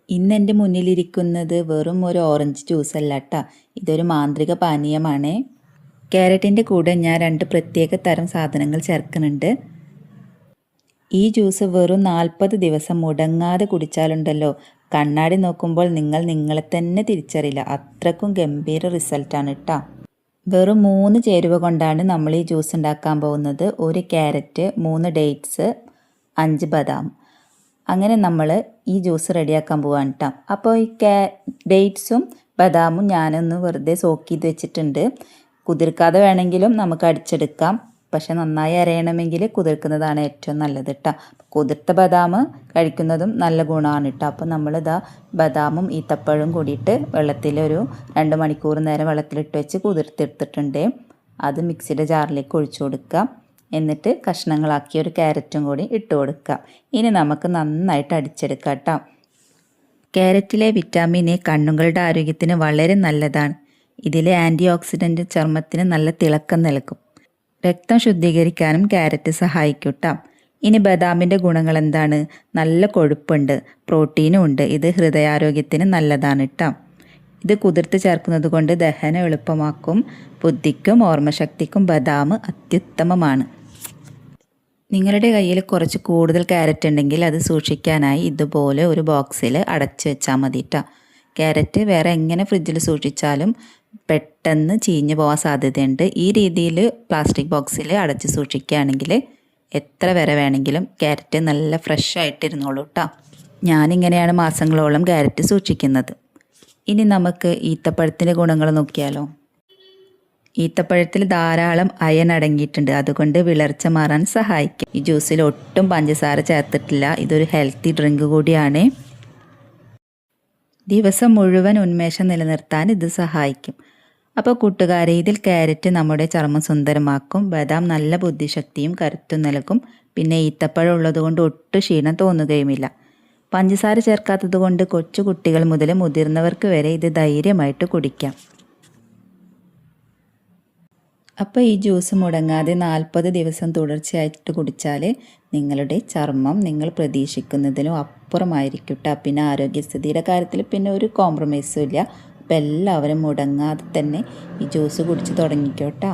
ഇന്ന് എൻ്റെ മുന്നിലിരിക്കുന്നത് വെറും ഒരു ഓറഞ്ച് ജ്യൂസ് അല്ല കേട്ടോ, ഇതൊരു മാന്ത്രിക പാനീയമാണ്. ക്യാരറ്റിൻ്റെ കൂടെ ഞാൻ 2 പ്രത്യേക തരം സാധനങ്ങൾ ചേർക്കുന്നുണ്ട്. ഈ ജ്യൂസ് വെറും 40 ദിവസം മുടങ്ങാതെ കുടിച്ചാലുണ്ടല്ലോ, കണ്ണാടി നോക്കുമ്പോൾ നിങ്ങൾ നിങ്ങളെ തന്നെ തിരിച്ചറിയില്ല, അത്രക്കും ഗംഭീര റിസൾട്ടാണ് കേട്ടോ. വെറും 3 ചേരുവ കൊണ്ടാണ് നമ്മൾ ഈ ജ്യൂസ് ഉണ്ടാക്കാൻ പോകുന്നത്. 1 ക്യാരറ്റ്, 3 ഡേറ്റ്സ്, 5 ബദാം. അങ്ങനെ നമ്മൾ ഈ ജ്യൂസ് റെഡിയാക്കാൻ പോവാണ് കേട്ടോ. അപ്പോൾ ഈ ഡേറ്റ്സും ബദാമും ഞാനൊന്ന് വെറുതെ സോക്ക് ചെയ്ത് വെച്ചിട്ടുണ്ട്. കുതിർക്കാതെ വേണമെങ്കിലും നമുക്ക് അടിച്ചെടുക്കാം, പക്ഷെ നന്നായി അരയണമെങ്കിൽ കുതിർക്കുന്നതാണ് ഏറ്റവും നല്ലത് കേട്ടോ. കുതിർത്ത ബദാം കഴിക്കുന്നതും നല്ല ഗുണമാണ് കേട്ടോ. അപ്പോൾ നമ്മളിതാ ബദാമും ഈത്തപ്പഴവും കൂടിയിട്ട് വെള്ളത്തിലൊരു 2 മണിക്കൂർ നേരം വെള്ളത്തിലിട്ട് വെച്ച് കുതിർത്തെടുത്തിട്ടുണ്ട്. അത് മിക്സിയുടെ ജാറിലേക്ക് ഒഴിച്ചു കൊടുക്കാം. എന്നിട്ട് കഷ്ണങ്ങളാക്കി ഒരു ക്യാരറ്റും കൂടി ഇട്ട് കൊടുക്കാം. ഇനി നമുക്ക് നന്നായിട്ട് അടിച്ചെടുക്കാം കേട്ടോ. ക്യാരറ്റിലെ വിറ്റാമിൻ എ കണ്ണുകളുടെ ആരോഗ്യത്തിന് വളരെ നല്ലതാണ്. ഇതിലെ ആൻറ്റി ഓക്സിഡൻറ്റ് ചർമ്മത്തിന് നല്ല തിളക്കം നൽകും. രക്തം ശുദ്ധീകരിക്കാനും ക്യാരറ്റ് സഹായിക്കും കേട്ടോ. ഇനി ബദാമിൻ്റെ ഗുണങ്ങൾ എന്താണ്? നല്ല കൊഴുപ്പുണ്ട്, പ്രോട്ടീനും ഉണ്ട്. ഇത് ഹൃദയാരോഗ്യത്തിന് നല്ലതാണ് കേട്ടോ. ഇത് കുതിർത്ത് ചേർക്കുന്നത് കൊണ്ട് ദഹനം എളുപ്പമാക്കും. ബുദ്ധിക്കും ഓർമ്മശക്തിക്കും ബദാം അത്യുത്തമമാണ്. നിങ്ങളുടെ കയ്യിൽ കുറച്ച് കൂടുതൽ ക്യാരറ്റ് ഉണ്ടെങ്കിൽ അത് സൂക്ഷിക്കാനായി ഇതുപോലെ ഒരു ബോക്സിൽ അടച്ചു വെച്ചാൽ മതി കേട്ടോ. ക്യാരറ്റ് വേറെ എങ്ങനെ ഫ്രിഡ്ജിൽ സൂക്ഷിച്ചാലും പെട്ടെന്ന് ചീഞ്ഞു പോകാൻ സാധ്യതയുണ്ട്. ഈ രീതിയിൽ പ്ലാസ്റ്റിക് ബോക്സിൽ അടച്ച് സൂക്ഷിക്കുകയാണെങ്കിൽ എത്ര വരെ വേണമെങ്കിലും ക്യാരറ്റ് നല്ല ഫ്രഷ് ആയിട്ടിരുന്നോളൂ കേട്ടോ. ഞാനിങ്ങനെയാണ് മാസങ്ങളോളം ക്യാരറ്റ് സൂക്ഷിക്കുന്നത്. ഇനി നമുക്ക് ഈത്തപ്പഴത്തിൻ്റെ ഗുണങ്ങൾ നോക്കിയാലോ. ഈത്തപ്പഴത്തിൽ ധാരാളം അയൺ അടങ്ങിയിട്ടുണ്ട്, അതുകൊണ്ട് വിളർച്ച മാറാൻ സഹായിക്കും. ഈ ജ്യൂസിൽ ഒട്ടും പഞ്ചസാര ചേർത്തിട്ടില്ല. ഇതൊരു ഹെൽത്തി ഡ്രിങ്ക് കൂടിയാണ്. ദിവസം മുഴുവൻ ഉന്മേഷം നിലനിർത്താൻ ഇത് സഹായിക്കും. അപ്പോൾ കൂട്ടുകാരെ, ഇതിൽ ക്യാരറ്റ് നമ്മുടെ ചർമ്മം സുന്ദരമാക്കും, ബദാം നല്ല ബുദ്ധിശക്തിയും കരുത്തും നൽകും, പിന്നെ ഈത്തപ്പഴം ഉള്ളതുകൊണ്ട് ഒട്ടും ക്ഷീണം തോന്നുകയുമില്ല. പഞ്ചസാര ചേർക്കാത്തത് കൊണ്ട് കൊച്ചു കുട്ടികൾ മുതൽ മുതിർന്നവർക്ക് വരെ ഇത് ധൈര്യമായിട്ട് കുടിക്കാം. അപ്പോൾ ഈ ജ്യൂസ് മുടങ്ങാതെ 40 ദിവസം തുടർച്ചയായിട്ട് കുടിച്ചാൽ നിങ്ങളുടെ ചർമ്മം നിങ്ങൾ പ്രതീക്ഷിക്കുന്നതിനും അപ്പുറമായിരിക്കും കേട്ടോ. പിന്നെ ആരോഗ്യസ്ഥിതിയുടെ കാര്യത്തിൽ പിന്നെ ഒരു കോംപ്രമൈസും ഇല്ല. അപ്പോൾ എല്ലാവരും മുടങ്ങാതെ തന്നെ ഈ ജ്യൂസ് കുടിച്ച് തുടങ്ങിക്കോട്ടോ.